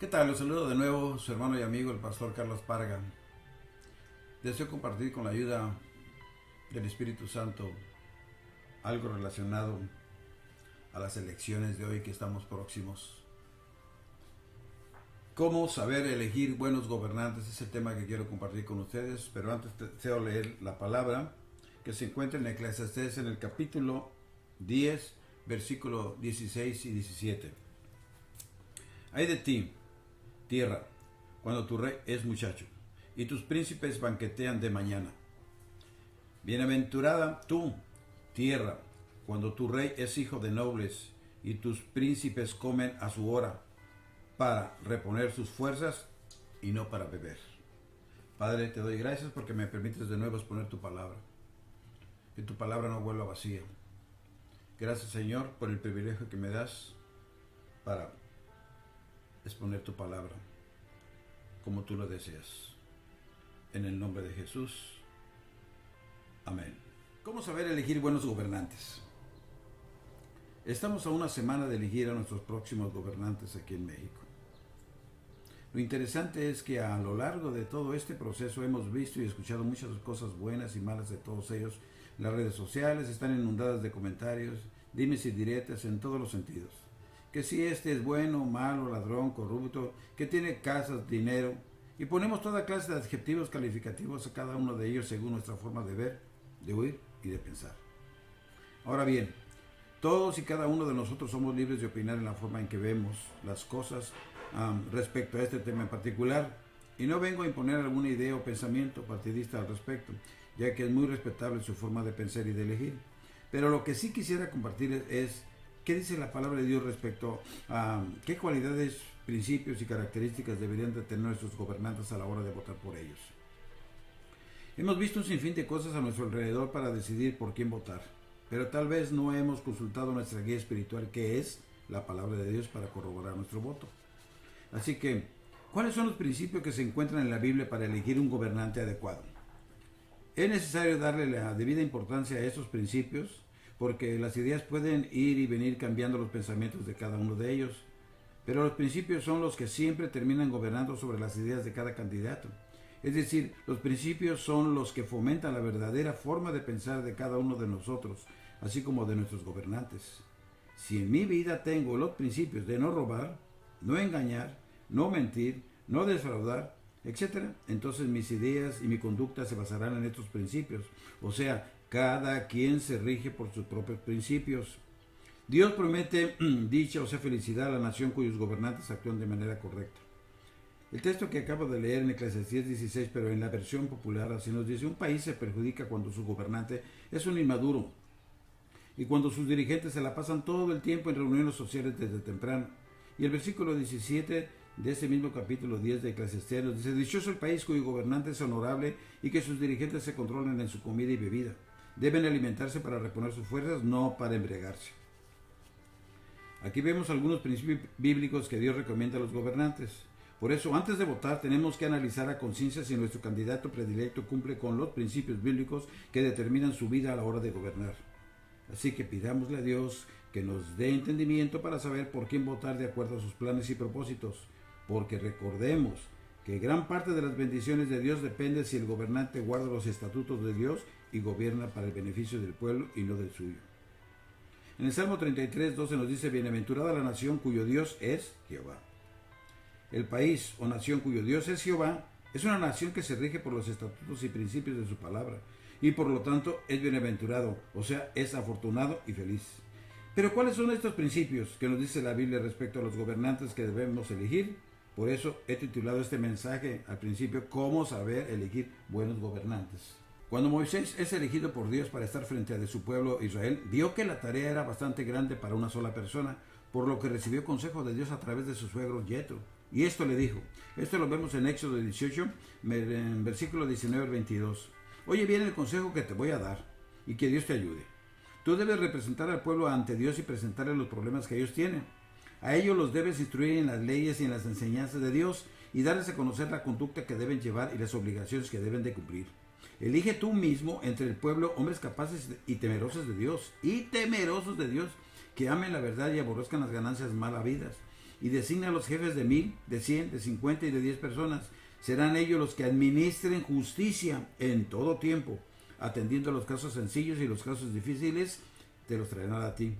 ¿Qué tal? Los saludo de nuevo, su hermano y amigo, el pastor Carlos Parga. Deseo compartir con la ayuda del Espíritu Santo algo relacionado a las elecciones de hoy que estamos próximos. ¿Cómo saber elegir buenos gobernantes? Es el tema que quiero compartir con ustedes, pero antes deseo leer la palabra que se encuentra en Eclesiastés en el capítulo 10, versículo 16 y 17. Ay de ti, tierra, cuando tu rey es muchacho, y tus príncipes banquetean de mañana. Bienaventurada tú, tierra, cuando tu rey es hijo de nobles, y tus príncipes comen a su hora, para reponer sus fuerzas y no para beber. Padre, te doy gracias porque me permites de nuevo exponer tu palabra. Que tu palabra no vuelva vacía. Gracias, Señor, por el privilegio que me das para exponer tu palabra como tú lo deseas. En el nombre de Jesús. Amén. ¿Cómo saber elegir buenos gobernantes? Estamos a una semana de elegir a nuestros próximos gobernantes aquí en México. Lo interesante es que a lo largo de todo este proceso hemos visto y escuchado muchas cosas buenas y malas de todos ellos. Las redes sociales están inundadas de comentarios, dimes y diretes en todos los sentidos. Que si este es bueno, malo, ladrón, corrupto, que tiene casas, dinero, y ponemos toda clase de adjetivos calificativos a cada uno de ellos según nuestra forma de ver, de oír y de pensar. Ahora bien, todos y cada uno de nosotros somos libres de opinar en la forma en que vemos las cosas respecto a este tema en particular, y no vengo a imponer alguna idea o pensamiento partidista al respecto, ya que es muy respetable su forma de pensar y de elegir. Pero lo que sí quisiera compartir es qué dice la palabra de Dios respecto a qué cualidades, principios y características deberían de tener nuestros gobernantes a la hora de votar por ellos. Hemos visto un sinfín de cosas a nuestro alrededor para decidir por quién votar, pero tal vez no hemos consultado nuestra guía espiritual, que es la palabra de Dios, para corroborar nuestro voto. Así que, ¿cuáles son los principios que se encuentran en la Biblia para elegir un gobernante adecuado? Es necesario darle la debida importancia a estos principios, porque las ideas pueden ir y venir cambiando los pensamientos de cada uno de ellos, pero los principios son los que siempre terminan gobernando sobre las ideas de cada candidato. Es decir, los principios son los que fomentan la verdadera forma de pensar de cada uno de nosotros, así como de nuestros gobernantes. Si en mi vida tengo los principios de no robar, no engañar, no mentir, no defraudar, etc., entonces mis ideas y mi conducta se basarán en estos principios. O sea, cada quien se rige por sus propios principios. Dios promete dicha, o sea, felicidad a la nación cuyos gobernantes actúan de manera correcta. El texto que acabo de leer en Eclesiastés 16, pero en la versión popular, así nos dice: un país se perjudica cuando su gobernante es un inmaduro y cuando sus dirigentes se la pasan todo el tiempo en reuniones sociales desde temprano. Y el versículo 17 de ese mismo capítulo 10 de Eclesiastés nos dice: dichoso el país cuyo gobernante es honorable y que sus dirigentes se controlen en su comida y bebida. Deben alimentarse para reponer sus fuerzas, no para embriagarse. Aquí vemos algunos principios bíblicos que Dios recomienda a los gobernantes. Por eso, antes de votar, tenemos que analizar a conciencia si nuestro candidato predilecto cumple con los principios bíblicos que determinan su vida a la hora de gobernar. Así que pidámosle a Dios que nos dé entendimiento para saber por quién votar de acuerdo a sus planes y propósitos, porque recordemos que gran parte de las bendiciones de Dios depende si el gobernante guarda los estatutos de Dios y gobierna para el beneficio del pueblo y no del suyo. En el Salmo 33, 12 nos dice: bienaventurada la nación cuyo Dios es Jehová. El país o nación cuyo Dios es Jehová es una nación que se rige por los estatutos y principios de su palabra, y por lo tanto es bienaventurado, o sea, es afortunado y feliz. Pero ¿cuáles son estos principios que nos dice la Biblia respecto a los gobernantes que debemos elegir? Por eso he titulado este mensaje al principio: ¿cómo saber elegir buenos gobernantes? Cuando Moisés es elegido por Dios para estar frente a su pueblo Israel, vio que la tarea era bastante grande para una sola persona, por lo que recibió consejo de Dios a través de su suegro Yetro. Y esto le dijo, esto lo vemos en Éxodo 18, en versículo 19 al 22. Oye bien el consejo que te voy a dar, y que Dios te ayude. Tú debes representar al pueblo ante Dios y presentarle los problemas que ellos tienen. A ellos los debes instruir en las leyes y en las enseñanzas de Dios, y darles a conocer la conducta que deben llevar y las obligaciones que deben de cumplir. Elige tú mismo entre el pueblo hombres capaces y temerosos de Dios, que amen la verdad y aborrezcan las ganancias mal habidas, y designa a los jefes de 1000, de 100, de 50 y de 10 personas. Serán ellos los que administren justicia en todo tiempo, atendiendo a los casos sencillos y los casos difíciles, te los traerán a ti.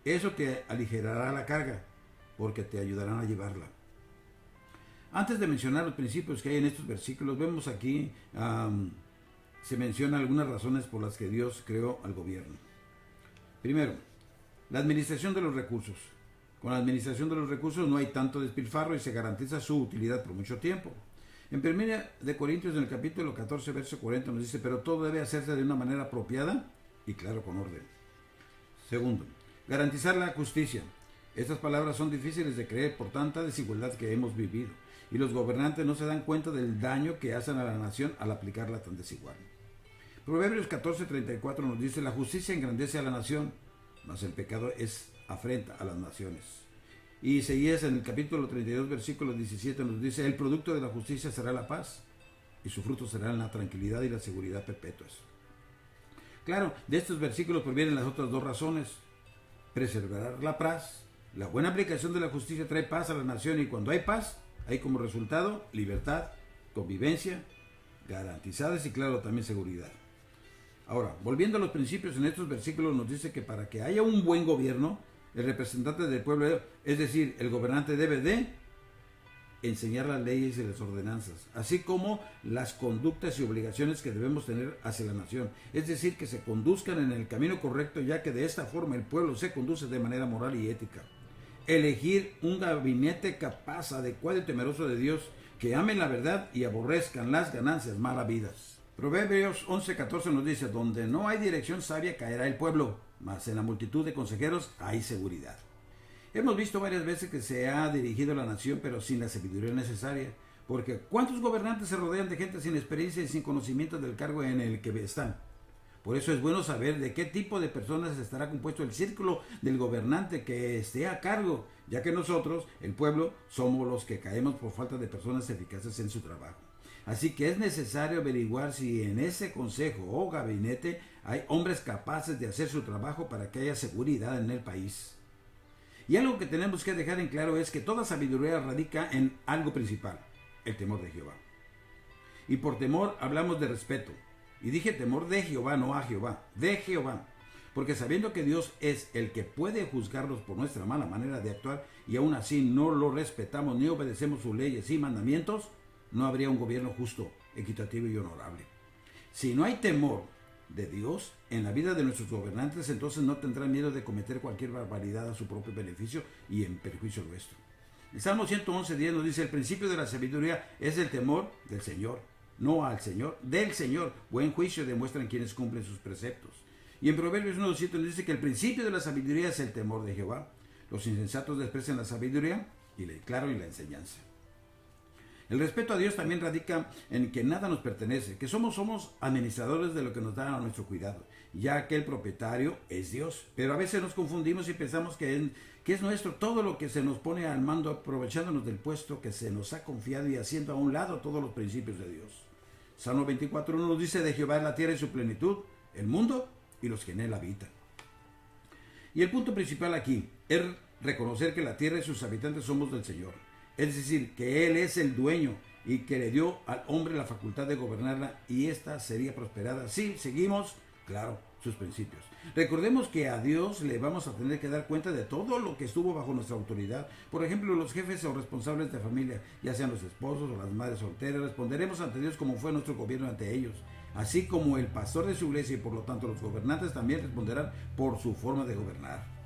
Eso te aligerará la carga, porque te ayudarán a llevarla. Antes de mencionar los principios que hay en estos versículos, vemos aquí, se mencionan algunas razones por las que Dios creó al gobierno. Primero, la administración de los recursos. Con la administración de los recursos no hay tanto despilfarro y se garantiza su utilidad por mucho tiempo. En 1 de Corintios, en el capítulo 14, verso 40, nos dice, pero todo debe hacerse de una manera apropiada y claro, con orden. Segundo, garantizar la justicia. Estas palabras son difíciles de creer por tanta desigualdad que hemos vivido, y los gobernantes no se dan cuenta del daño que hacen a la nación al aplicarla tan desigual. Proverbios 14:34 nos dice, la justicia engrandece a la nación, mas el pecado es afrenta a las naciones. Y Isaías en el capítulo 32, versículo 17 nos dice, el producto de la justicia será la paz, y su fruto será la tranquilidad y la seguridad perpetuas. Claro, de estos versículos provienen las otras dos razones. Preservar la paz. La buena aplicación de la justicia trae paz a la nación, y cuando hay paz, hay como resultado libertad, convivencia garantizadas y claro, también seguridad. Ahora, volviendo a los principios, en estos versículos nos dice que para que haya un buen gobierno, el representante del pueblo, es decir, el gobernante, debe de enseñar las leyes y las ordenanzas, así como las conductas y obligaciones que debemos tener hacia la nación. Es decir, que se conduzcan en el camino correcto, ya que de esta forma el pueblo se conduce de manera moral y ética. Elegir un gabinete capaz, adecuado y temeroso de Dios, que amen la verdad y aborrezcan las ganancias mal habidas. Proverbios 11:14 nos dice, donde no hay dirección sabia caerá el pueblo, mas en la multitud de consejeros hay seguridad. Hemos visto varias veces que se ha dirigido a la nación, pero sin la sabiduría necesaria, porque ¿cuántos gobernantes se rodean de gente sin experiencia y sin conocimiento del cargo en el que están? Por eso es bueno saber de qué tipo de personas estará compuesto el círculo del gobernante que esté a cargo, ya que nosotros, el pueblo, somos los que caemos por falta de personas eficaces en su trabajo. Así que es necesario averiguar si en ese consejo o gabinete hay hombres capaces de hacer su trabajo para que haya seguridad en el país. Y algo que tenemos que dejar en claro es que toda sabiduría radica en algo principal, el temor de Jehová. Y por temor hablamos de respeto. Y dije temor de Jehová, no a Jehová, de Jehová. Porque sabiendo que Dios es el que puede juzgarnos por nuestra mala manera de actuar y aún así no lo respetamos ni obedecemos sus leyes y mandamientos, no habría un gobierno justo, equitativo y honorable. Si no hay temor de Dios en la vida de nuestros gobernantes, entonces no tendrán miedo de cometer cualquier barbaridad a su propio beneficio y en perjuicio nuestro. El Salmo 111:10 nos dice, el principio de la sabiduría es el temor del Señor, no al Señor, del Señor. Buen juicio demuestran quienes cumplen sus preceptos. Y en Proverbios 1:7 nos dice que el principio de la sabiduría es el temor de Jehová. Los insensatos desprecian la sabiduría y la enseñanza. El respeto a Dios también radica en que nada nos pertenece, que somos administradores de lo que nos da a nuestro cuidado, ya que el propietario es Dios. Pero a veces nos confundimos y pensamos que es nuestro todo lo que se nos pone al mando, aprovechándonos del puesto que se nos ha confiado y haciendo a un lado todos los principios de Dios. Salmo 24:1 nos dice, de Jehová es la tierra y su plenitud, el mundo y los que en él habitan. Y el punto principal aquí es reconocer que la tierra y sus habitantes somos del Señor. Es decir, que Él es el dueño y que le dio al hombre la facultad de gobernarla y ésta sería prosperada si seguimos, claro, sus principios. Recordemos que a Dios le vamos a tener que dar cuenta de todo lo que estuvo bajo nuestra autoridad. Por ejemplo, los jefes o responsables de familia, ya sean los esposos o las madres solteras, responderemos ante Dios como fue nuestro gobierno ante ellos. Así como el pastor de su iglesia y por lo tanto los gobernantes también responderán por su forma de gobernar.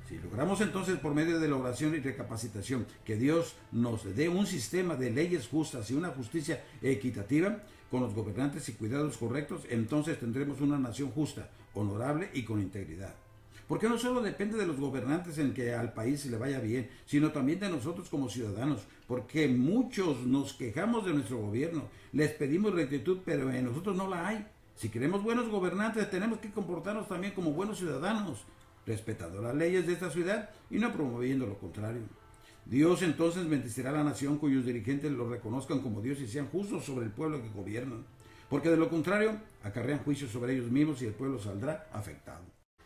Si logramos entonces por medio de la oración y recapacitación que Dios nos dé un sistema de leyes justas y una justicia equitativa con los gobernantes y cuidados correctos, entonces tendremos una nación justa, honorable y con integridad. Porque no solo depende de los gobernantes en que al país le vaya bien, sino también de nosotros como ciudadanos, porque muchos nos quejamos de nuestro gobierno, les pedimos rectitud, pero en nosotros no la hay. Si queremos buenos gobernantes, tenemos que comportarnos también como buenos ciudadanos, respetando las leyes de esta ciudad y no promoviendo lo contrario. Dios entonces bendecirá a la nación cuyos dirigentes lo reconozcan como Dios y sean justos sobre el pueblo que gobiernan, porque de lo contrario acarrean juicios sobre ellos mismos y el pueblo saldrá afectado.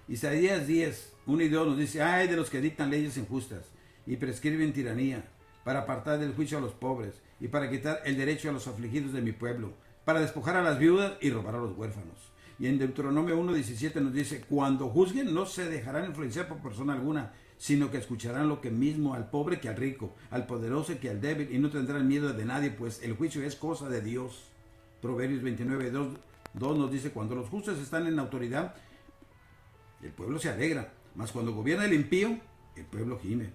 Isaías 10:1 y 2 nos dice, ay de los que dictan leyes injustas y prescriben tiranía, para apartar del juicio a los pobres y para quitar el derecho a los afligidos de mi pueblo, para despojar a las viudas y robar a los huérfanos. Y en Deuteronomio 1:17 nos dice, cuando juzguen no se dejarán influenciar por persona alguna, sino que escucharán lo que mismo al pobre que al rico, al poderoso que al débil, y no tendrán miedo de nadie, pues el juicio es cosa de Dios. Proverbios 29:2 nos dice, cuando los justos están en autoridad, el pueblo se alegra, mas cuando gobierna el impío, el pueblo gime.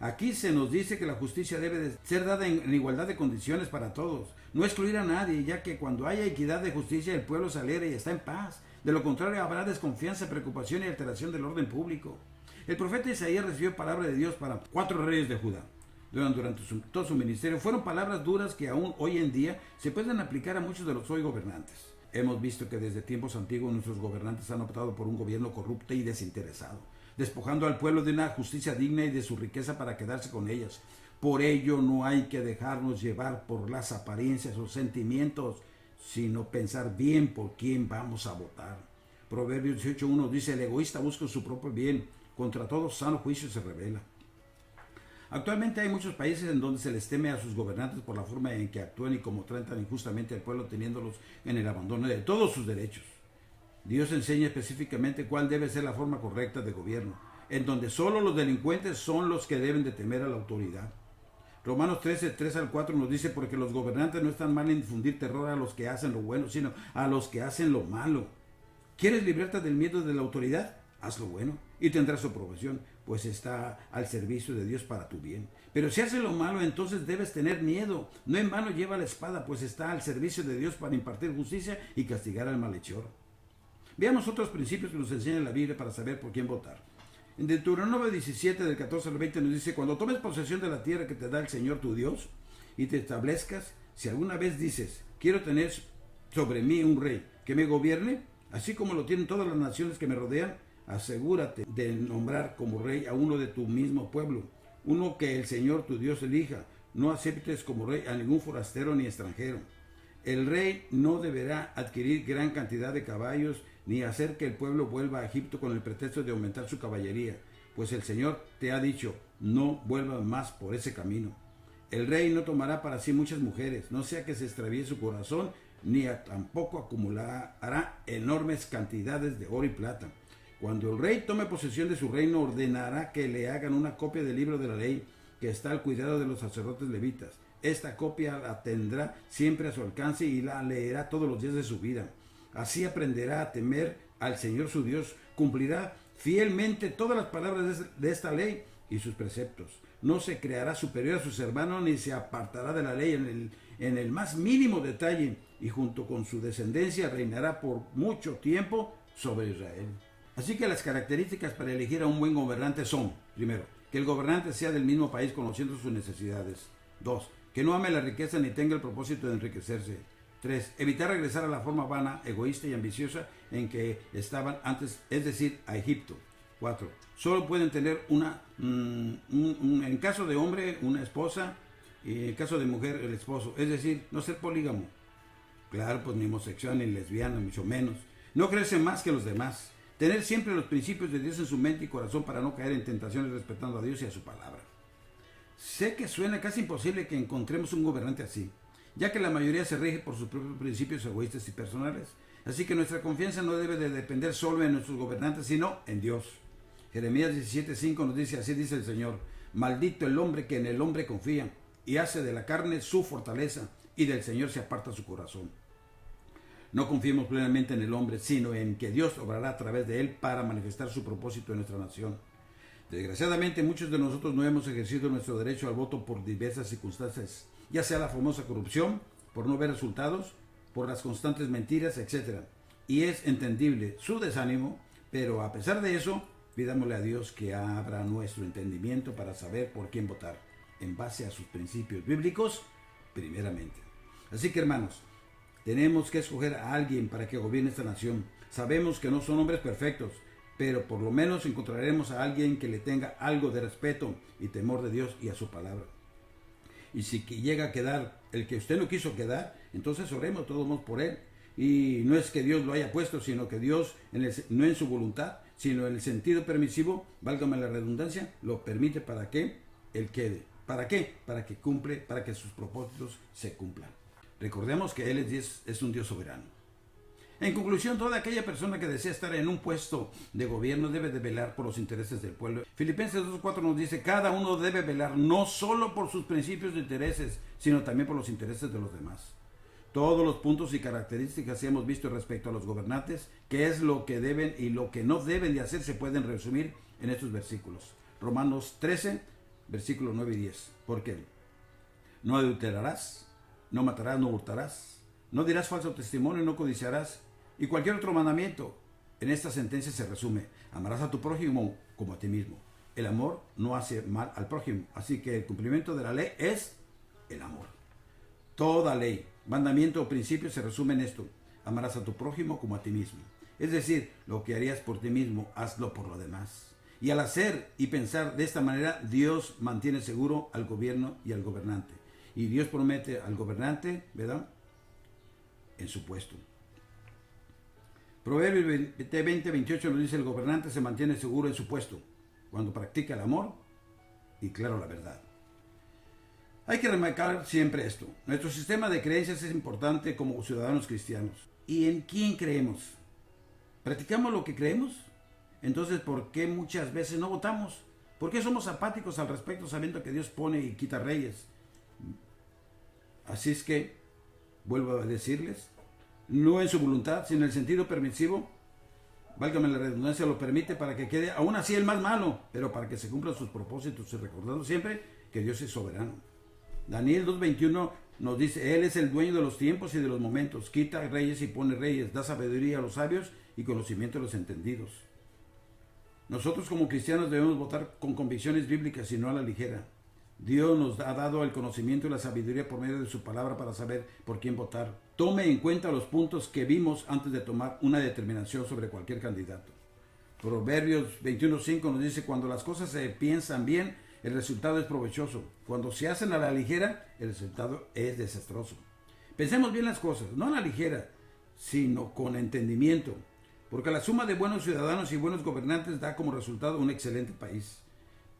Aquí se nos dice que la justicia debe de ser dada en igualdad de condiciones para todos, no excluir a nadie, ya que cuando haya equidad de justicia el pueblo se alegra y está en paz. De lo contrario habrá desconfianza, preocupación y alteración del orden público. El profeta Isaías recibió palabra de Dios para 4 reyes de Judá. Durante todo su ministerio fueron palabras duras que aún hoy en día se pueden aplicar a muchos de los hoy gobernantes. Hemos visto que desde tiempos antiguos nuestros gobernantes han optado por un gobierno corrupto y desinteresado, despojando al pueblo de una justicia digna y de su riqueza para quedarse con ellas. Por ello no hay que dejarnos llevar por las apariencias o sentimientos, sino pensar bien por quién vamos a votar. Proverbios 18:1 dice, el egoísta busca su propio bien, contra todo sano juicio se revela. Actualmente hay muchos países en donde se les teme a sus gobernantes por la forma en que actúan y cómo tratan injustamente al pueblo, teniéndolos en el abandono de todos sus derechos. Dios enseña específicamente cuál debe ser la forma correcta de gobierno, en donde solo los delincuentes son los que deben de temer a la autoridad. Romanos 13:3-4 nos dice, porque los gobernantes no están mal en infundir terror a los que hacen lo bueno, sino a los que hacen lo malo. ¿Quieres librarte del miedo de la autoridad? Haz lo bueno y tendrás su aprobación, pues está al servicio de Dios para tu bien. Pero si haces lo malo, entonces debes tener miedo. No en vano lleva la espada, pues está al servicio de Dios para impartir justicia y castigar al malhechor. Veamos otros principios que nos enseña la Biblia para saber por quién votar. En Deuteronomio 17, del 14 al 20, nos dice, cuando tomes posesión de la tierra que te da el Señor tu Dios y te establezcas, si alguna vez dices, quiero tener sobre mí un rey que me gobierne, así como lo tienen todas las naciones que me rodean, asegúrate de nombrar como rey a uno de tu mismo pueblo, uno que el Señor tu Dios elija. No aceptes como rey a ningún forastero ni extranjero. El rey no deberá adquirir gran cantidad de caballos ni hacer que el pueblo vuelva a Egipto con el pretexto de aumentar su caballería, pues el Señor te ha dicho, no vuelvas más por ese camino. El rey no tomará para sí muchas mujeres, no sea que se extravíe su corazón, ni tampoco acumulará enormes cantidades de oro y plata. Cuando el rey tome posesión de su reino, ordenará que le hagan una copia del libro de la ley, que está al cuidado de los sacerdotes levitas. Esta copia la tendrá siempre a su alcance y la leerá todos los días de su vida. Así aprenderá a temer al Señor su Dios, cumplirá fielmente todas las palabras de esta ley y sus preceptos. No se creará superior a sus hermanos ni se apartará de la ley en el más mínimo detalle, y junto con su descendencia reinará por mucho tiempo sobre Israel. Así que las características para elegir a un buen gobernante son, primero, que el gobernante sea del mismo país conociendo sus necesidades. 2. Que no ame la riqueza ni tenga el propósito de enriquecerse. 3. Evitar regresar a la forma vana, egoísta y ambiciosa en que estaban antes, es decir, a Egipto. 4. Solo pueden tener en caso de hombre, una esposa, y en caso de mujer, el esposo. Es decir, no ser polígamo. Claro, pues ni homosexual ni lesbiana, mucho menos. No creerse más que los demás. Tener siempre los principios de Dios en su mente y corazón para no caer en tentaciones, respetando a Dios y a su palabra. Sé que suena casi imposible que encontremos un gobernante así, ya que la mayoría se rige por sus propios principios egoístas y personales. Así que nuestra confianza no debe de depender solo en nuestros gobernantes, sino en Dios. Jeremías 17:5 nos dice, así dice el Señor, maldito el hombre que en el hombre confía y hace de la carne su fortaleza, y del Señor se aparta su corazón. No confiemos plenamente en el hombre, sino en que Dios obrará a través de él para manifestar su propósito en nuestra nación. Desgraciadamente, muchos de nosotros no hemos ejercido nuestro derecho al voto por diversas circunstancias, ya sea la famosa corrupción, por no ver resultados, por las constantes mentiras, etc. Y es entendible su desánimo, pero a pesar de eso, pidámosle a Dios que abra nuestro entendimiento para saber por quién votar, en base a sus principios bíblicos, primeramente. Así que, hermanos, tenemos que escoger a alguien para que gobierne esta nación. Sabemos que no son hombres perfectos, pero por lo menos encontraremos a alguien que le tenga algo de respeto y temor de Dios y a su palabra. Y si llega a quedar el que usted no quiso quedar, entonces oremos todos modos por él. Y no es que Dios lo haya puesto, sino que Dios, no en su voluntad, sino en el sentido permisivo, válgame la redundancia, lo permite para que Él quede. ¿Para qué? Para que sus propósitos se cumplan. Recordemos que Él es un Dios soberano. En conclusión, toda aquella persona que desea estar en un puesto de gobierno debe de velar por los intereses del pueblo. Filipenses 2:4 nos dice, cada uno debe velar no solo por sus principios de intereses, sino también por los intereses de los demás. Todos los puntos y características que hemos visto respecto a los gobernantes, qué es lo que deben y lo que no deben de hacer, se pueden resumir en estos versículos. Romanos 13, versículos 9 y 10. ¿Por qué? No adulterarás, no matarás, no hurtarás, no dirás falso testimonio, no codiciarás. Y cualquier otro mandamiento en esta sentencia se resume: amarás a tu prójimo como a ti mismo. El amor no hace mal al prójimo, así que el cumplimiento de la ley es el amor. Toda ley, mandamiento o principio se resume en esto: amarás a tu prójimo como a ti mismo. Es decir, lo que harías por ti mismo, hazlo por lo demás. Y al hacer y pensar de esta manera, Dios mantiene seguro al gobierno y al gobernante. Y Dios promete al gobernante, ¿verdad?, en su puesto. Proverbios 20:28 nos dice: el gobernante se mantiene seguro en su puesto cuando practica el amor y, claro, la verdad. Hay que remarcar siempre esto: nuestro sistema de creencias es importante como ciudadanos cristianos. ¿Y en quién creemos? ¿Practicamos lo que creemos? Entonces, ¿por qué muchas veces no votamos? ¿Por qué somos apáticos al respecto, sabiendo que Dios pone y quita reyes? Así es que, vuelvo a decirles, no en su voluntad, sino en el sentido permisivo, válgame la redundancia, lo permite para que quede aún así el más malo, pero para que se cumplan sus propósitos, y recordando siempre que Dios es soberano. Daniel 2:21 nos dice: Él es el dueño de los tiempos y de los momentos, quita reyes y pone reyes, da sabiduría a los sabios y conocimiento a los entendidos. Nosotros como cristianos debemos votar con convicciones bíblicas y no a la ligera. Dios nos ha dado el conocimiento y la sabiduría por medio de su palabra para saber por quién votar. Tome en cuenta los puntos que vimos antes de tomar una determinación sobre cualquier candidato. Proverbios 21:5 nos dice: cuando las cosas se piensan bien, el resultado es provechoso. Cuando se hacen a la ligera, el resultado es desastroso. Pensemos bien las cosas, no a la ligera, sino con entendimiento, porque la suma de buenos ciudadanos y buenos gobernantes da como resultado un excelente país.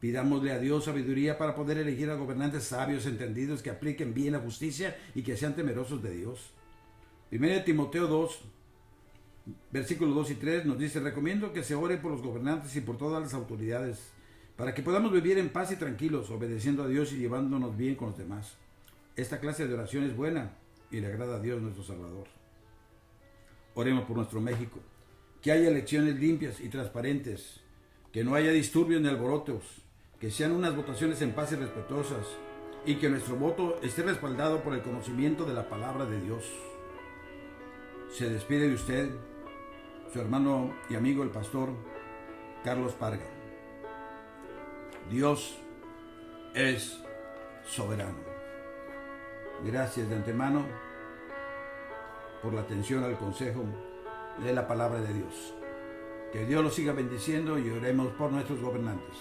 Pidámosle a Dios sabiduría para poder elegir a gobernantes sabios, entendidos, que apliquen bien la justicia y que sean temerosos de Dios. 1 Timoteo 2, versículos 2 y 3 nos dice: recomiendo que se ore por los gobernantes y por todas las autoridades, para que podamos vivir en paz y tranquilos, obedeciendo a Dios y llevándonos bien con los demás. Esta clase de oración es buena y le agrada a Dios nuestro Salvador. Oremos por nuestro México, que haya elecciones limpias y transparentes, que no haya disturbios ni alborotos, que sean unas votaciones en paz y respetuosas, y que nuestro voto esté respaldado por el conocimiento de la palabra de Dios. Se despide de usted su hermano y amigo, el pastor Carlos Parga. Dios es soberano. Gracias de antemano por la atención al consejo de la palabra de Dios. Que Dios los siga bendiciendo y oremos por nuestros gobernantes.